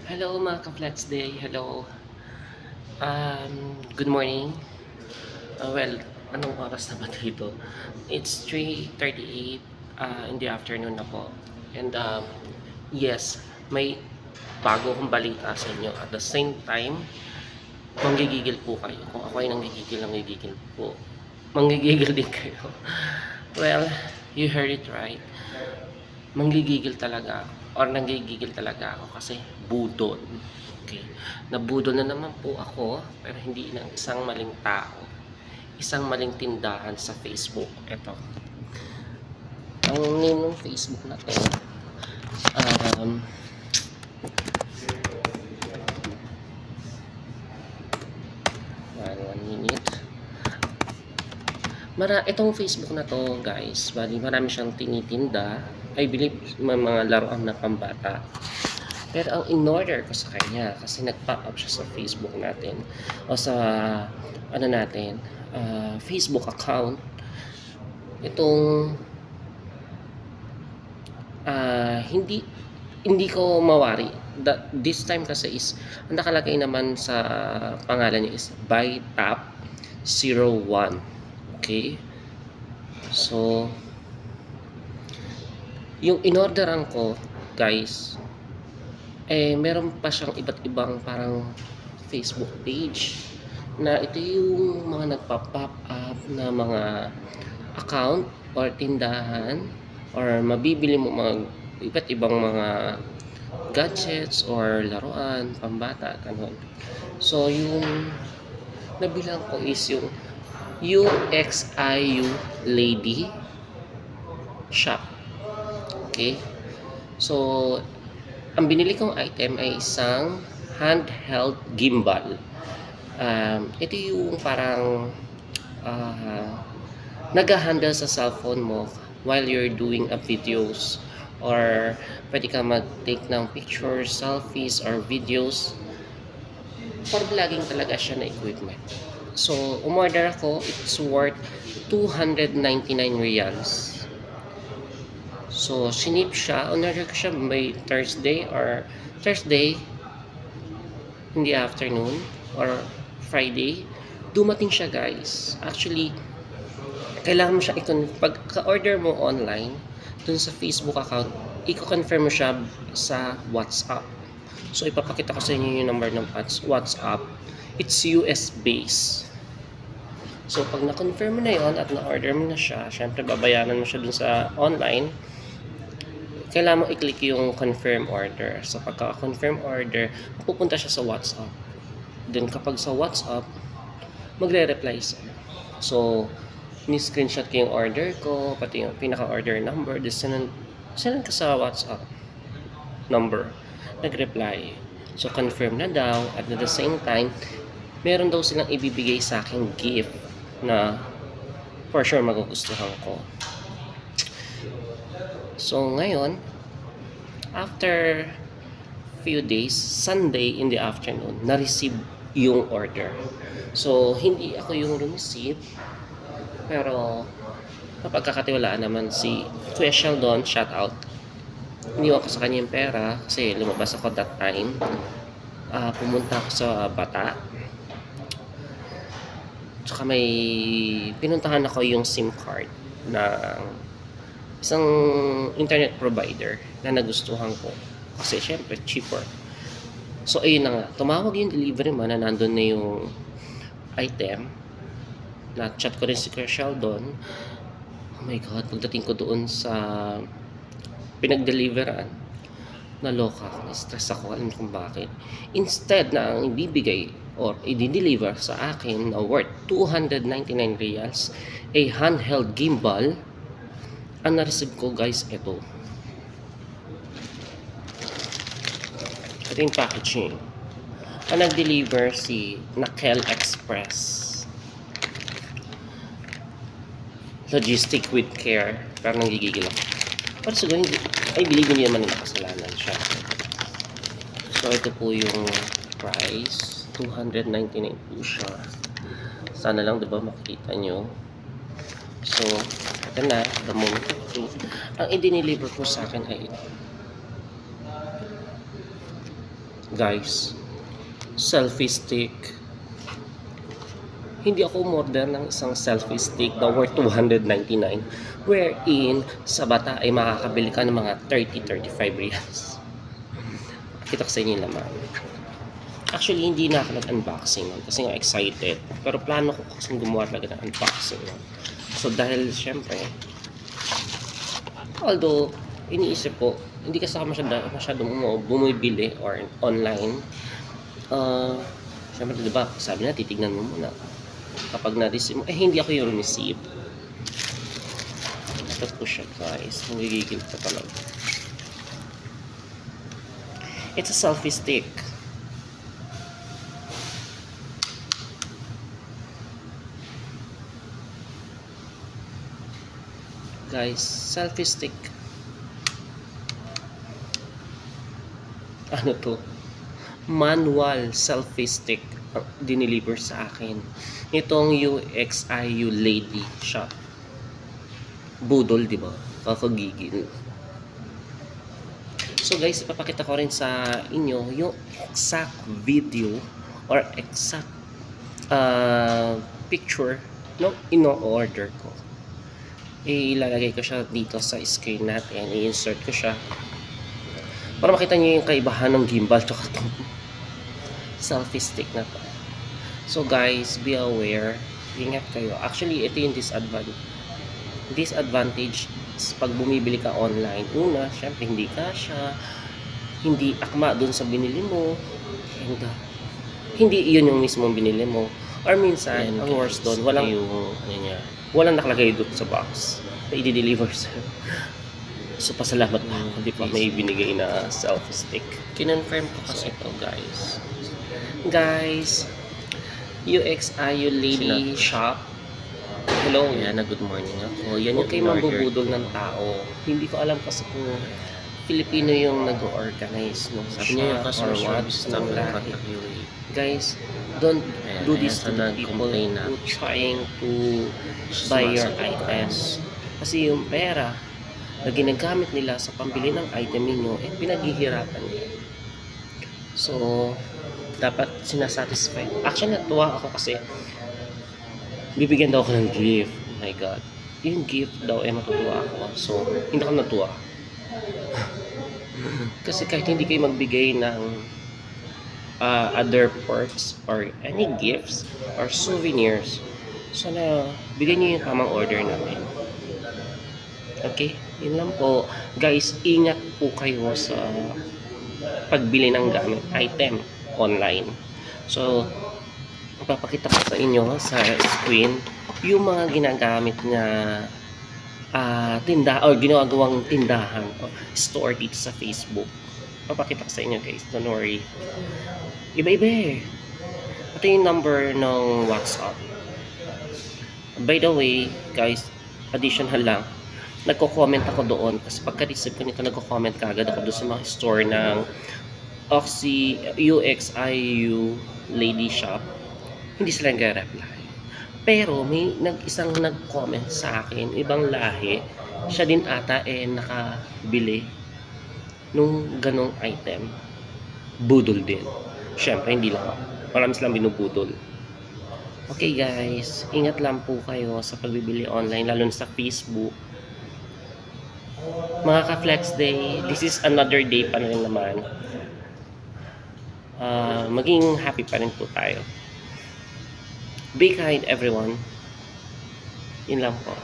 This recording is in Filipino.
Hello mga ka-Flats Day. Hello. Good morning. Well, anong oras na ba dito? It's 3:38 in the afternoon na po. And yes, may bago akong balita sa inyo. At the same time, manggigigil po kayo. Kung ako ay nanggigigil po. Manggigigil din kayo. Well, you heard it right. Manggigigil talaga ako or nanggigigil talaga ako kasi budol. Okay. Nabudol na naman po ako pero hindi ng isang maling tao. Isang maling tindahan sa Facebook. Ito. Ang name ng Facebook na to, um, one minute. Itong Facebook na to guys, bali marami siyang tinitinda. I believe may mga laruan na pambata. Pero ang in-order ko sa kanya, kasi nag-pop up siya sa Facebook natin, o sa, ano natin, Facebook account, itong, hindi, hindi ko mawari. This time kasi is, ang nakalagay naman sa pangalan niya is Buy Tap 01. Okay? So, yung in-orderan ko, guys, meron pa siyang iba't ibang parang Facebook page na ito yung mga nagpa-pop up na mga account or tindahan or mabibili mo mga iba't ibang mga gadgets or laruan, pambata, ganun. So, yung nabilang ko is yung UXIU Lady Shop. Okay? So, ang binili kong item ay isang handheld gimbal. Ito yung parang nag-handle sa cellphone mo while you're doing a videos or pwede ka mag-take ng pictures, selfies, or videos. For vlogging talaga siya na equipment. So, umorder ako. It's worth 299 reals. So, sinip siya. Order ko siya by Thursday in the afternoon or Friday. Dumating siya guys. Actually, kailangan mo siya pagka-order mo online, dun sa Facebook account, i-confirm mo siya sa WhatsApp. So, ipapakita ko sa inyo yung number ng WhatsApp. It's US based. So, pag na-confirm mo na yon at na-order mo na siya, syempre babayaran mo siya dun sa online, kailangan mo i-click yung confirm order. So, pagka-confirm order, pupunta siya sa WhatsApp. Then, kapag sa WhatsApp, magre-reply siya. So, ni-screenshot ko yung order ko, pati yung pinaka-order number, then send ka sa WhatsApp number. Nag-reply. So, confirm na daw. At at the same time, meron daw silang ibibigay sa aking gift na for sure magugustuhan ko. So, ngayon, after few days, Sunday in the afternoon, na-receive yung order. So, hindi ako yung receive, pero napagkakatiwalaan naman si Kuya Sheldon, shout out. Iniwan ko sa kanya yung pera kasi lumabas ako that time. Pumunta ako sa Bata. Tsaka may pinuntahan ako yung SIM card ng isang internet provider na nagustuhan ko kasi syempre cheaper. So ayun na nga, tumawag yung delivery man na nandun na yung item. Na-chat ko rin si Kuya Sheldon. Oh my god, pagdating ko doon sa pinag-deliveran, naloka ako, na-stress ako, alam kung bakit. Instead na ang ibibigay or i-deliver sa akin na worth 299 reals, a handheld gimbal, ang na-receive ko guys, ito yung packaging. Ang nag-deliver si Nakel Express Logistic with Care. Pero nanggigigil ako, pero siguro hindi, I believe hindi naman nakasalanan siya. So ito po yung price, 299 po siya. Sana lang diba makikita nyo. So ito na, the moment of truth. Ang i-deliver po sa akin ay ito. Guys, selfie stick. Hindi ako umorder ng isang selfie stick na worth 299 wherein sa bata ay makakabili ka ng mga 30-35 reals. Kita ko sa inyo yung laman. Actually, hindi na ako nag-unboxing nun kasi nga excited. Pero plano ko kasi gumawa talaga ng unboxing nun. So dahil syempre, although iniisip ko, hindi kasi ako masyadong bumibili or online. Syempre, diba, sabi na, titignan mo muna. Kapag na-receive mo, hindi ako yung receive. Ito po siya, guys. Magigigil pa talaga. It's a selfie stick. Guys, selfie stick. Ano to? Manual selfie stick ang dineliver sa akin. Itong UXIU Lady Shop. Budol, di ba? Kakagigil. So guys, ipapakita ko rin sa inyo yung exact video or exact picture no ino-order ko. Ilalagay ko siya dito sa screen natin. I-insert ko siya para makita niyo yung kaibahan ng gimbal tsaka itong selfie stick na to. So guys, be aware. Ingat kayo. Actually, ito yung disadvantage pag bumibili ka online. Una, syempre hindi kasya, hindi akma dun sa binili mo, and hindi yun yung mismong binili mo. Or minsan, ang worst dun, walang walang nakalagay doon sa box na i-deliver sa'yo. So pasalamat pa ako, di pa may binigay na selfie stick. Kinonfirm ko kasi ito, guys, UXIU Lady Shop. Hello, yan na, good morning ako. Yan yung mambubudol ng tao. Hindi ko alam kasi kung Filipino yung nag-organize no? Sabi niya yung customer service ng lahi. Guys, don't do this to the people who trying to buy your items. Kasi yung pera na ginagamit nila sa pambili ng item ninyo, pinaghihirapan nila. So, dapat sinasatisfy. Actually, natuwa ako kasi bibigyan daw ako ng gift. Oh my God. Yung gift daw, matutuwa ako. So, hindi ako natuwa. Kasi kahit hindi kayo magbigay ng other perks or any gifts or souvenirs, sana bigyan niyo yung tamang order namin. Okay? Yun lang po. Guys, ingat po kayo sa pagbili ng gamit, item online. So, ipapakita ko sa inyo sa screen yung mga ginagamit na ginagawang tindahan o store dito sa Facebook. Papakita ko sa inyo, guys, don't worry. Iba-iba ito yung number ng WhatsApp. By the way, guys, additional lang, nagko-comment ako doon kasi pagka-receive ko nito, nagko-comment kagad ako doon sa mga store ng UXIU Lady Shop. Hindi sila nag-reply. Pero may isang nag-comment sa akin, ibang lahi, siya din ata nakabili nung ganong item. Budol din. Syempre, hindi lang. Marami silang binubudol. Okay guys, ingat lang po kayo sa pagbibili online, lalo na sa Facebook. Mga ka-flex day, this is another day pa rin naman. Maging happy pa rin po tayo. Be kind everyone. Yun lang po.